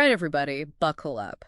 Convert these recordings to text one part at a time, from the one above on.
All right, everybody, buckle up.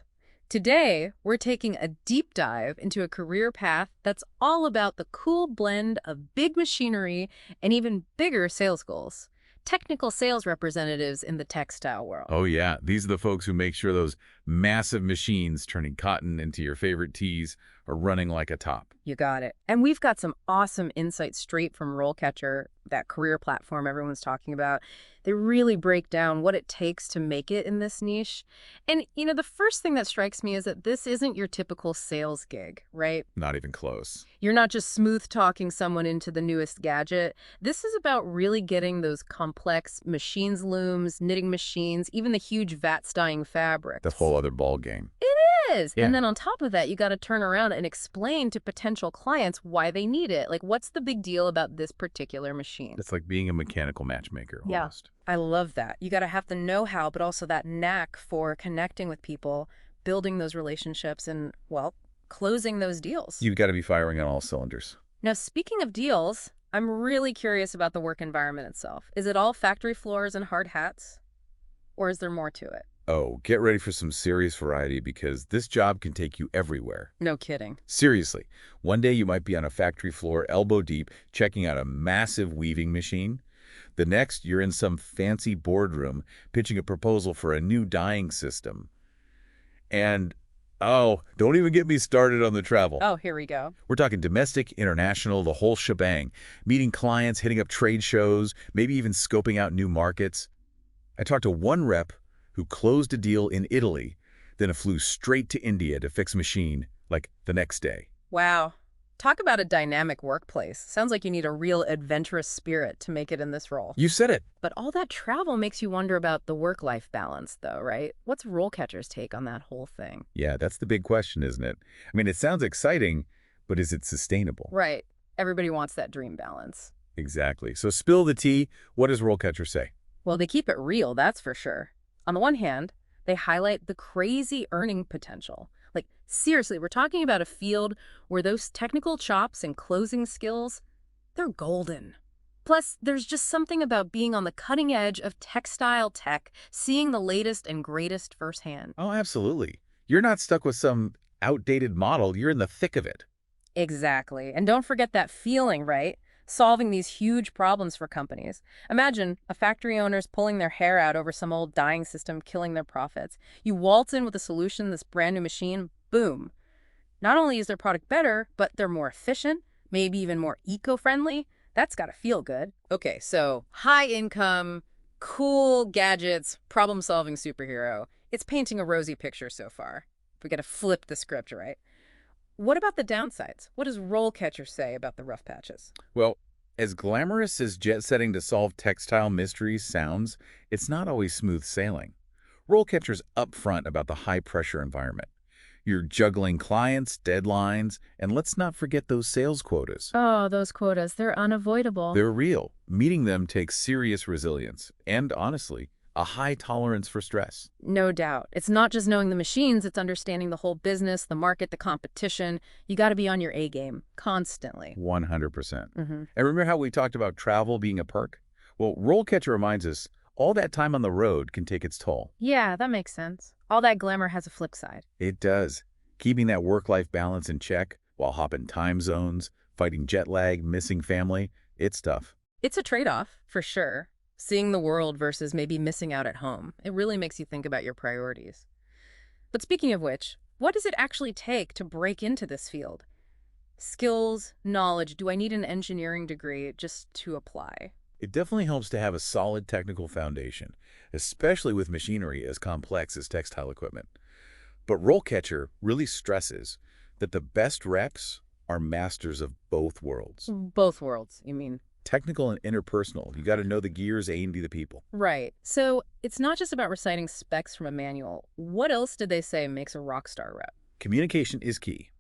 Today, we're taking a deep dive into a career path that's all about the cool blend of big machinery and even bigger sales goals. Technical sales representatives in the textile world. Oh, yeah. These are the folks who make sure those massive machines turning cotton into your favorite tees are running like a top. You got it. And we've got some awesome insights straight from RoleCatcher, that career platform everyone's talking about. They really break down what it takes to make it in this niche. And, the first thing that strikes me is that this isn't your typical sales gig, right? Not even close. You're not just smooth talking someone into the newest gadget. This is about really getting those complex machines, looms, knitting machines, even the huge vat-dyeing fabrics. The whole other ball game. It is. Yeah. And then on top of that, you got to turn around and explain to potential clients why they need it. Like, what's the big deal about this particular machine? It's like being a mechanical matchmaker almost. I love that. You got to have the know-how, but also that knack for connecting with people, building those relationships, and, well, closing those deals. You've got to be firing on all cylinders. Now, speaking of deals, I'm really curious about the work environment itself. Is it all factory floors and hard hats? Or is there more to it? Oh, get ready for some serious variety because this job can take you everywhere. No kidding. Seriously, one day you might be on a factory floor elbow deep checking out a massive weaving machine. The next, you're in some fancy boardroom pitching a proposal for a new dyeing system. And, oh, don't even get me started on the travel. Oh, here we go. We're talking domestic, international, the whole shebang. Meeting clients, hitting up trade shows, maybe even scoping out new markets. I talked to one rep who closed a deal in Italy, then flew straight to India to fix a machine, like the next day. Wow. Talk about a dynamic workplace. Sounds like you need a real adventurous spirit to make it in this role. You said it. But all that travel makes you wonder about the work-life balance, though, right? What's RoleCatcher's take on that whole thing? Yeah, that's the big question, isn't it? I mean, it sounds exciting, but is it sustainable? Right. Everybody wants that dream balance. Exactly. So spill the tea. What does RoleCatcher say? Well, they keep it real, that's for sure. On the one hand, they highlight the crazy earning potential. Like, seriously, we're talking about a field where those technical chops and closing skills, they're golden. Plus, there's just something about being on the cutting edge of textile tech, seeing the latest and greatest firsthand. Oh, absolutely. You're not stuck with some outdated model. You're in the thick of it. Exactly. And don't forget that feeling, right? Solving these huge problems for companies. Imagine a factory owner's pulling their hair out over some old dyeing system, killing their profits. You waltz in with a solution, this brand new machine, boom. Not only is their product better, but they're more efficient, maybe even more eco-friendly. That's got to feel good. Okay, so high income, cool gadgets, problem-solving superhero. It's painting a rosy picture so far. We got to flip the script, right? What about the downsides? What does RoleCatcher say about the rough patches? Well, as glamorous as jet-setting to solve textile mysteries sounds, it's not always smooth sailing. RoleCatcher's upfront about the high-pressure environment. You're juggling clients, deadlines, and let's not forget those sales quotas. Oh, those quotas, they're unavoidable. They're real. Meeting them takes serious resilience and, honestly, a high tolerance for stress. No doubt. It's not just knowing the machines, it's understanding the whole business, the market, the competition. You got to be on your A game constantly. 100%. Mhm. And remember how we talked about travel being a perk? Well, RoleCatcher reminds us all that time on the road can take its toll. Yeah, that makes sense. All that glamour has a flip side. It does. Keeping that work-life balance in check while hopping time zones, fighting jet lag, missing family, it's tough. It's a trade-off, for sure. Seeing the world versus maybe missing out at home. It really makes you think about your priorities. But speaking of which, what does it actually take to break into this field? Skills, knowledge, do I need an engineering degree just to apply? It definitely helps to have a solid technical foundation, especially with machinery as complex as textile equipment. But RoleCatcher really stresses that the best reps are masters of both worlds. Both worlds, you mean? Technical and interpersonal. You got to know the gears, A and B the people. Right. So it's not just about reciting specs from a manual. What else did they say makes a rock star rep? Communication is key.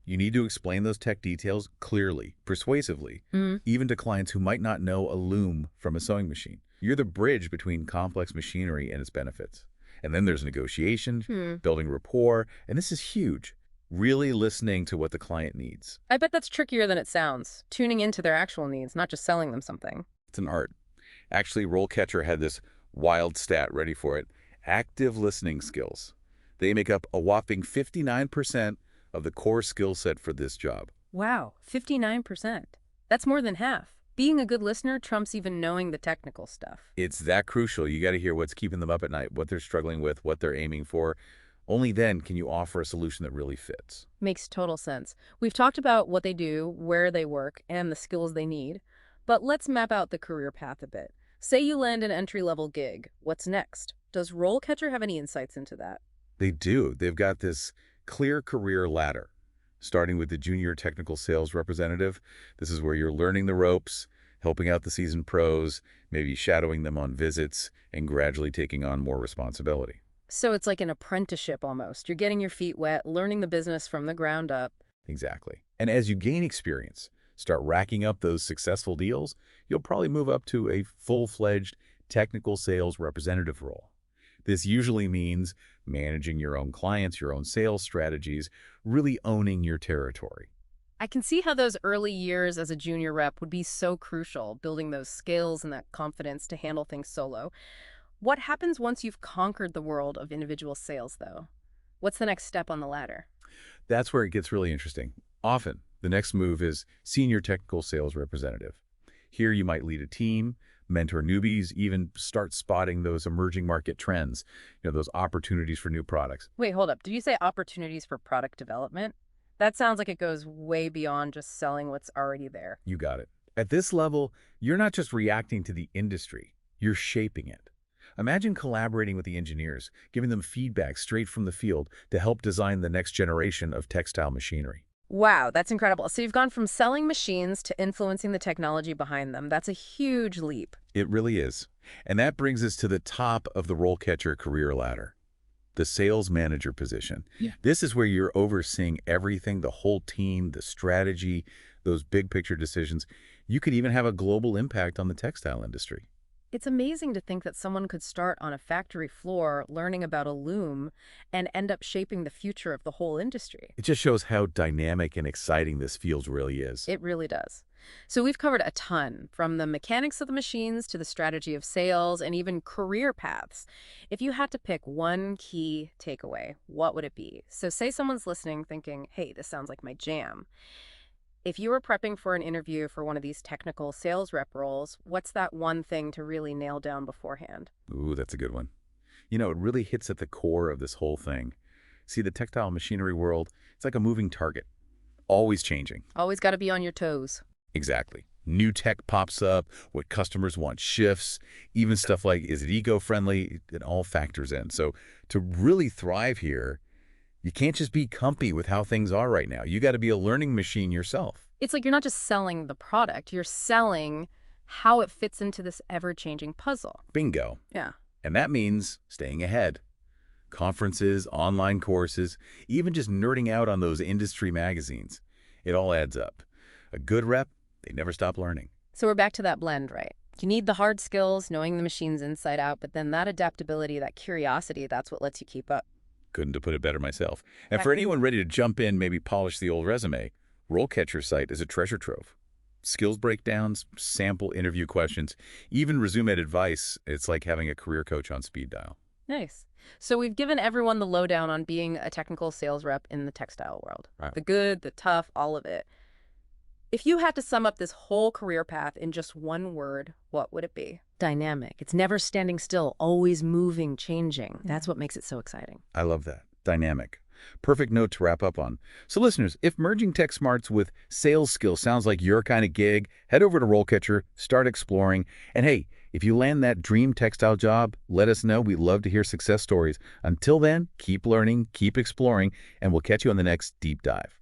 You need to explain those tech details clearly, persuasively, even to clients who might not know a loom from a sewing machine. You're the bridge between complex machinery and its benefits. And then there's negotiation, building rapport, and this is huge. Really listening to what the client needs. I bet that's trickier than it sounds. Tuning into their actual needs, not just selling them something. It's an art. Actually, RoleCatcher had this wild stat ready for it. Active listening skills. They make up a whopping 59% of the core skill set for this job. Wow, 59%. That's more than half. Being a good listener trumps even knowing the technical stuff. It's that crucial. You got to hear what's keeping them up at night, what they're struggling with, what they're aiming for. Only then can you offer a solution that really fits. Makes total sense. We've talked about what they do, where they work, and the skills they need. But let's map out the career path a bit. Say you land an entry-level gig. What's next? Does RoleCatcher have any insights into that? They do. They've got this clear career ladder, starting with the junior technical sales representative. This is where you're learning the ropes, helping out the seasoned pros, maybe shadowing them on visits, and gradually taking on more responsibility. So it's like an apprenticeship almost. You're getting your feet wet, learning the business from the ground up. Exactly. And as you gain experience, start racking up those successful deals, you'll probably move up to a full-fledged technical sales representative role. This usually means managing your own clients, your own sales strategies, really owning your territory. I can see how those early years as a junior rep would be so crucial, building those skills and that confidence to handle things solo. What happens once you've conquered the world of individual sales, though? What's the next step on the ladder? That's where it gets really interesting. Often, the next move is senior technical sales representative. Here you might lead a team, mentor newbies, even start spotting those emerging market trends, those opportunities for new products. Wait, hold up. Did you say opportunities for product development? That sounds like it goes way beyond just selling what's already there. You got it. At this level, you're not just reacting to the industry, you're shaping it. Imagine collaborating with the engineers, giving them feedback straight from the field to help design the next generation of textile machinery. Wow, that's incredible. So you've gone from selling machines to influencing the technology behind them. That's a huge leap. It really is. And that brings us to the top of the RoleCatcher career ladder, the sales manager position. Yeah. This is where you're overseeing everything, the whole team, the strategy, those big picture decisions. You could even have a global impact on the textile industry. It's amazing to think that someone could start on a factory floor learning about a loom and end up shaping the future of the whole industry. It just shows how dynamic and exciting this field really is. It really does. So we've covered a ton, from the mechanics of the machines to the strategy of sales and even career paths. If you had to pick one key takeaway, what would it be? So say someone's listening thinking, hey, this sounds like my jam. If you were prepping for an interview for one of these technical sales rep roles, what's that one thing to really nail down beforehand? Ooh, that's a good one. It really hits at the core of this whole thing. See, the textile machinery world, it's like a moving target, always changing. Always got to be on your toes. Exactly. New tech pops up, what customers want shifts, even stuff like, is it eco-friendly? It all factors in. So to really thrive here, you can't just be comfy with how things are right now. You got to be a learning machine yourself. It's like you're not just selling the product, you're selling how it fits into this ever-changing puzzle. Bingo. Yeah. And that means staying ahead. Conferences, online courses, even just nerding out on those industry magazines. It all adds up. A good rep, they never stop learning. So we're back to that blend, right? You need the hard skills, knowing the machines inside out, but then that adaptability, that curiosity, that's what lets you keep up. Couldn't have put it better myself. And for anyone ready to jump in, maybe polish the old resume, RoleCatcher's site is a treasure trove. Skills breakdowns, sample interview questions, even resume advice. It's like having a career coach on speed dial. Nice. So we've given everyone the lowdown on being a technical sales rep in the textile world. Right. The good, the tough, all of it. If you had to sum up this whole career path in just one word, what would it be? Dynamic. It's never standing still, always moving, changing. That's what makes it so exciting. I love that. Dynamic. Perfect note to wrap up on. So listeners, if merging tech smarts with sales skills sounds like your kind of gig, head over to RoleCatcher, start exploring. And hey, if you land that dream textile job, let us know. We'd love to hear success stories. Until then, keep learning, keep exploring, and we'll catch you on the next deep dive.